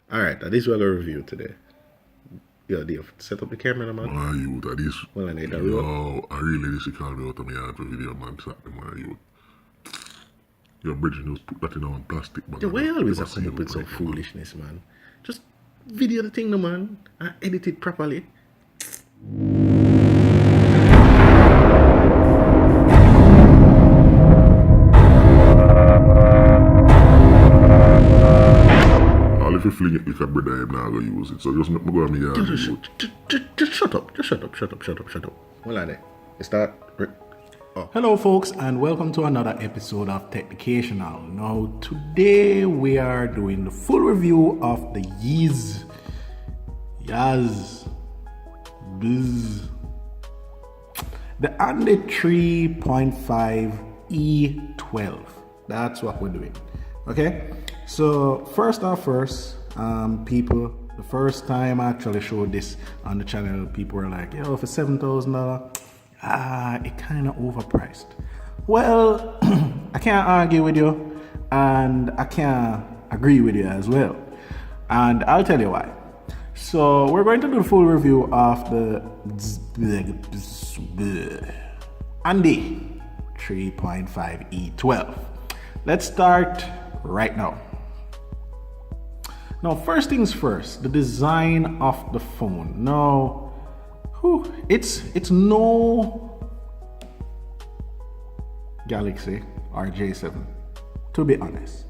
Alright, this is what we're going to review today. Yo, Dave, set up the camera, man. Why you that is? Well, I need that Yo, I really this call me out of my yard for video, man. Slap them, why you? Your bridge just put that in on plastic bag. Yo, why you always have to come up with some foolishness, man? Just video the thing, no, man, and edit it properly. If you fling it like a bread, I'm not going to use it. So just make me go on my yard. Just shut up. Just shut up. Well, on there. Start. Oh. Hello, folks, and welcome to another episode of Technicational. Now, today we are doing the full review of the Yezz the Andy 3.5 E12. That's what we're doing. Okay, so first, people, the first time I actually showed this on the channel, people were like, yo, for $7,000, it kind of overpriced. Well, I can't argue with you, and I can't agree with you as well, and I'll tell you why. So we're going to do the full review of the Andy 3.5 E12. Let's start right now. Now, first things first, the design of the phone. Now, it's no Galaxy or J7, to be honest.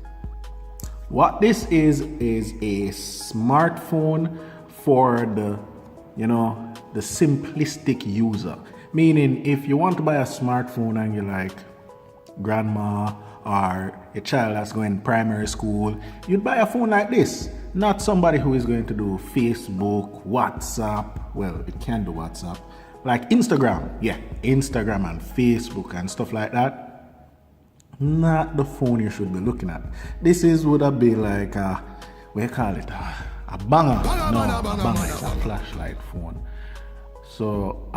What this is a smartphone for the simplistic user. Meaning, if you want to buy a smartphone and you're like grandma or a child that's going to primary school, you'd buy a phone like this. Not somebody who is going to do Facebook, WhatsApp. Well, it can do WhatsApp. Like Instagram. Yeah, Instagram and Facebook and stuff like that. Not the phone you should be looking at. This would have been like what do you call it? A banger. No, a banger is a flashlight phone. So,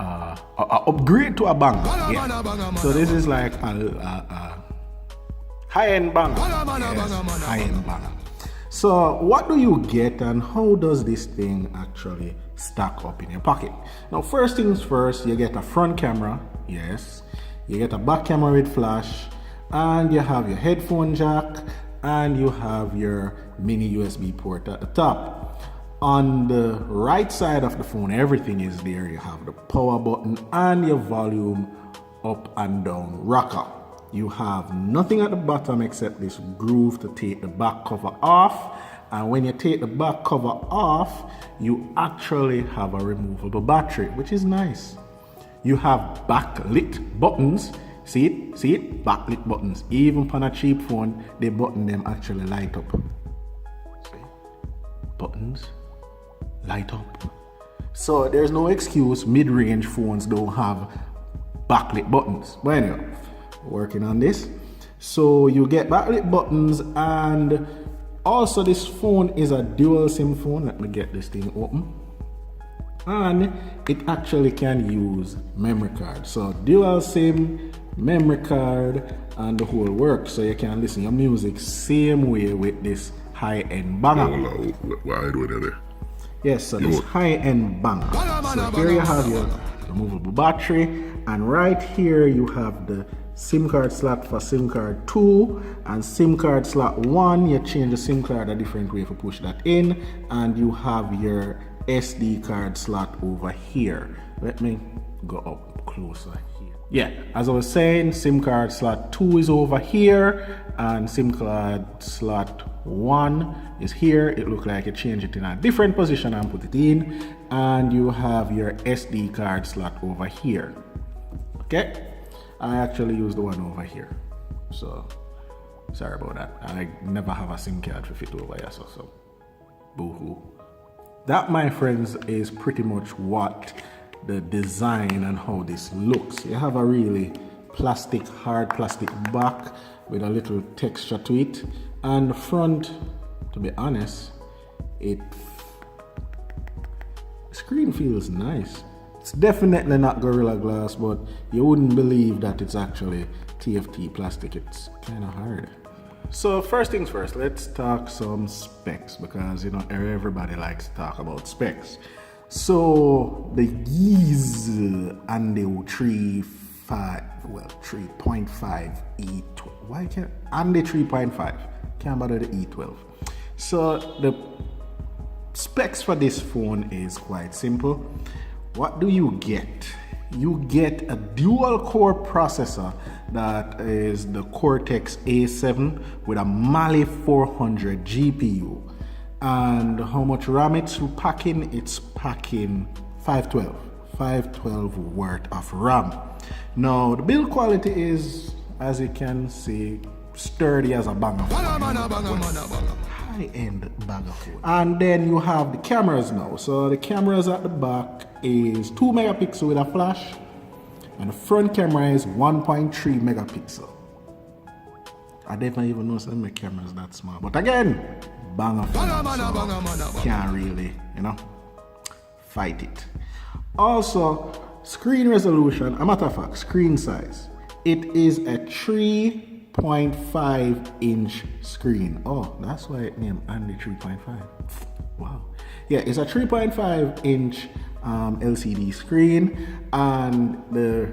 upgrade to a banger. Yeah. So this is like a high-end banga. Yes, high-end banga. So what do you get and how does this thing actually stack up in your pocket? Now, first things first, you get a front camera. Yes. You get a back camera with flash, and you have your headphone jack, and you have your mini USB port at the top. On the right side of the phone, everything is there. You have the power button and your volume up and down rocker. You have nothing at the bottom except this groove to take the back cover off. And when you take the back cover off, you actually have a removable battery, which is nice. You have backlit buttons. See it? Backlit buttons. Even on a cheap phone, the button them actually light up. See? Buttons light up. So there's no excuse mid-range phones don't have backlit buttons. But anyway, working on this. So you get backlit buttons, and also this phone is a dual SIM phone. Let me get this thing open. And it actually can use memory card. So dual SIM, memory card, and the whole works. So you can listen to your music same way with this high-end banga. What are you doing there? Yes, so this high-end banga. So here you have your removable battery, and right here you have the SIM card slot for SIM card 2 and SIM card slot 1. You change the SIM card a different way if you push that in, and you have your SD card slot over here. Let me go up closer here. Yeah, as I was saying, SIM card slot 2 is over here, and SIM card slot 1 is here. It looks like you change it in a different position and put it in, and you have your SD card slot over here. Okay, I actually use the one over here, so sorry about that. I never have a SIM card to fit over here, so boo-hoo. That, my friends, is pretty much what the design and how this looks. You have a really hard plastic back with a little texture to it, and the front, to be honest, the screen feels nice. It's definitely not Gorilla Glass, but you wouldn't believe that it's actually TFT plastic. It's kind of hard. So first things first, let's talk some specs because you know everybody likes to talk about specs. So the Yezz Andy 3.5 E12. Why can't Andy 3.5? Can't bother the E12. So the specs for this phone is quite simple. What do you get? You get a dual core processor that is the Cortex A7 with a Mali 400 GPU. And how much RAM it's packing? It's packing 512 worth of RAM. Now the build quality is, as you can see, sturdy as a banger phone. High-end Banga phone. And then you have the cameras now. So the cameras at the back is 2 megapixel with a flash, and the front camera is 1.3 megapixel. I didn't even know some of my cameras that small, but again, banger phone, so can't really, fight it. Also, screen resolution, a matter of fact, screen size. It is a 3.5 inch screen. Oh, that's why it named Andy 3.5. Wow. Yeah, it's a 3.5 inch LCD screen, and the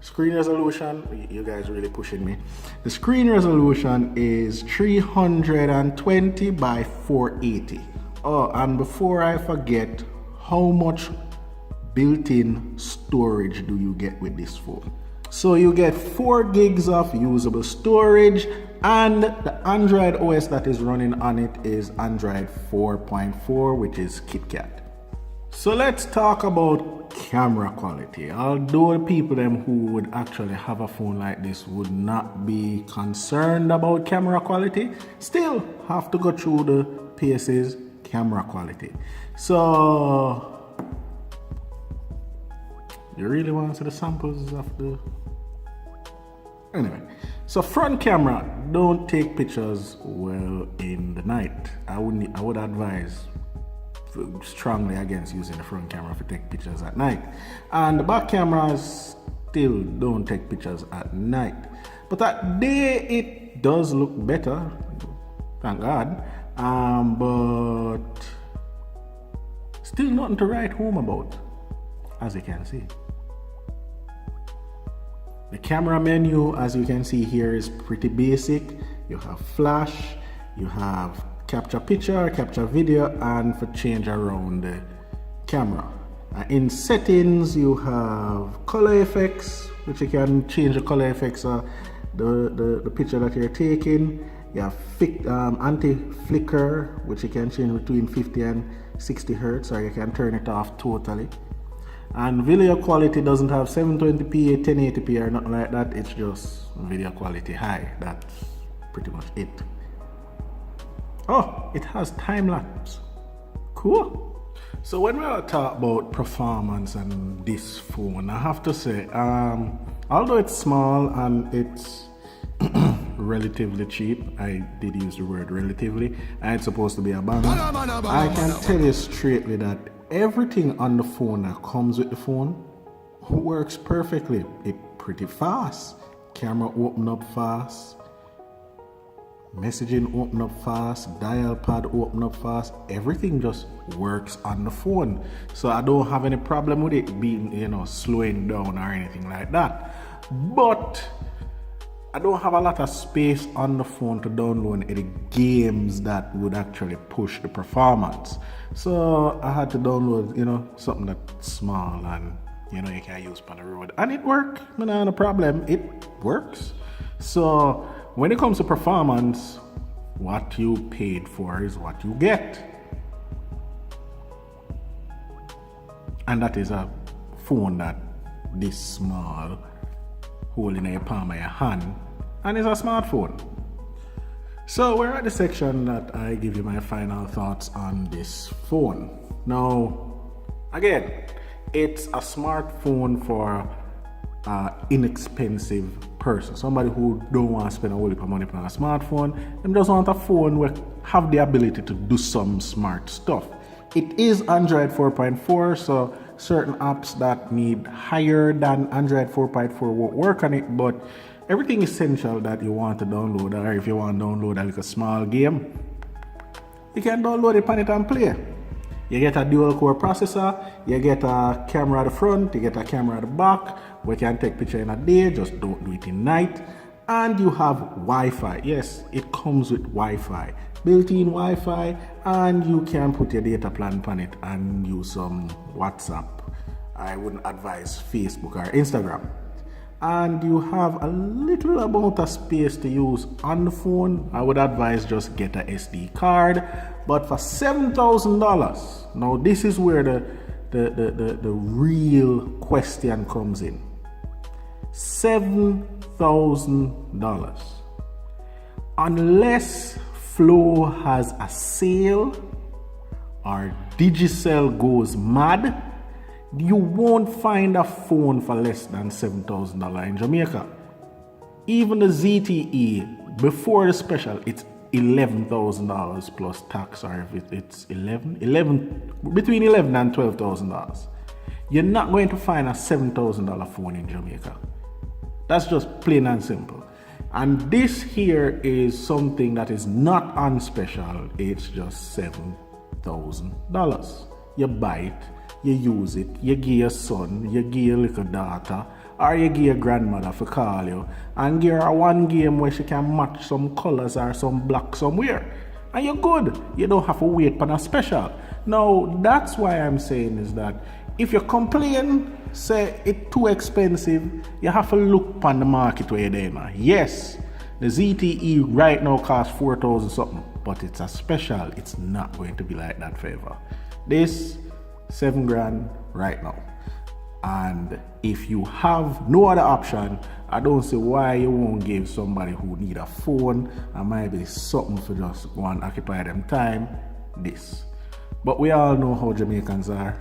screen resolution, you guys really pushing me. The screen resolution is 320 by 480. Oh, and before I forget, how much built-in storage do you get with this phone? So you get 4 gigs of usable storage, and the Android OS that is running on it is Android 4.4, which is KitKat. So let's talk about camera quality. Although the people who would actually have a phone like this would not be concerned about camera quality, still have to go through the paces camera quality. So you really want to see the samples of the... Anyway, so front camera, don't take pictures well in the night. I would advise strongly against using the front camera to take pictures at night. And the back cameras still don't take pictures at night. But at day it does look better, thank God. But still nothing to write home about, as you can see. The camera menu, as you can see here, is pretty basic. You have flash, you have capture picture, capture video, and for change around the camera. In settings, you have color effects, which you can change the color effects of the picture that you're taking. You have anti-flicker, which you can change between 50 and 60 hertz, or you can turn it off totally. And video quality doesn't have 720p, 1080p, or nothing like that. It's just video quality high. That's pretty much it. Oh, it has time lapse. Cool. So when we talk about performance and this phone, I have to say, although it's small and it's relatively cheap, I did use the word relatively, and it's supposed to be a banger, I can tell you straightly that everything on the phone that comes with the phone works perfectly. It's pretty fast. Camera open up fast. Messaging open up fast. Dial pad open up fast. Everything just works on the phone. So I don't have any problem with it being, slowing down or anything like that. But I don't have a lot of space on the phone to download any games that would actually push the performance. So I had to download, something that's small and, you can use on the road. And it worked, no problem. It works. So when it comes to performance, what you paid for is what you get. And that is a phone that this small, holding in your palm of your hand, and it's a smartphone. So we're at the section that I give you my final thoughts on this phone. Now, again, it's a smartphone for inexpensive person, somebody who don't want to spend a whole heap of money on a smartphone and just want a phone where have the ability to do some smart stuff. It is Android 4.4, so certain apps that need higher than Android 4.4 won't work on it, but everything essential that you want to download, or if you want to download a little small game, you can download it on it and play. You get a dual core processor, you get a camera at the front, you get a camera at the back, where you can take picture in a day, just don't do it in night. And you have Wi-Fi. Yes, it comes with Wi-Fi, built-in Wi-Fi, and you can put your data plan on it and use some WhatsApp. I wouldn't advise Facebook or Instagram. And you have a little amount of space to use on the phone. I would advise just get a SD card. But for $7,000, now this is where the real question comes in. $7,000. Unless Flow has a sale or Digicel goes mad, you won't find a phone for less than $7,000 in Jamaica. Even the ZTE, before the special, it's $11,000 plus tax, or if it's between $11,000 and $12,000. You're not going to find a $7,000 phone in Jamaica. That's just plain and simple. And this here is something that is not on special. It's just $7,000. You buy it, you use it, you give your son, you give your little daughter, or you give your grandmother for call you, and give her one game where she can match some colors or some black somewhere. And you're good. You don't have to wait for a special. Now, that's why I'm saying is that if you complain, say it's too expensive, you have to look on the market where you're there. Yes, the ZTE right now costs $4,000 something, but it's a special. It's not going to be like that forever. This $7,000 right now. And if you have no other option, I don't see why you won't give somebody who need a phone and maybe something for just go and occupy them time this. But we all know how Jamaicans are.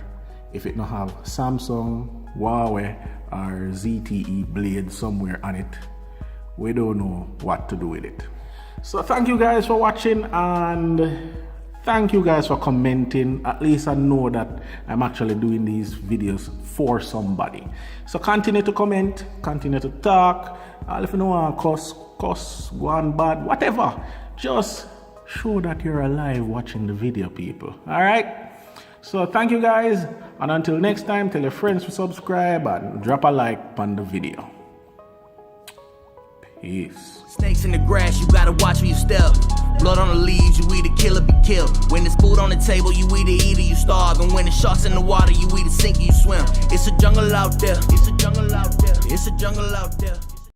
If it don't have Samsung, Huawei, or ZTE blade somewhere on it, we don't know what to do with it. So thank you guys for watching, and thank you guys for commenting. At least I know that I'm actually doing these videos for somebody. So continue to comment, continue to talk. If you know want to cuss, go on bad, whatever. Just show that you're alive watching the video, people. Alright? So thank you guys, and until next time, tell your friends to subscribe and drop a like on the video. Peace. Snakes in the grass, you gotta watch where you step. Blood on the leaves, you either kill or be killed. When there's food on the table, you either eat or you starve. And when there's sharks in the water, you either sink or you swim. It's a jungle out there. It's a jungle out there. It's a jungle out there.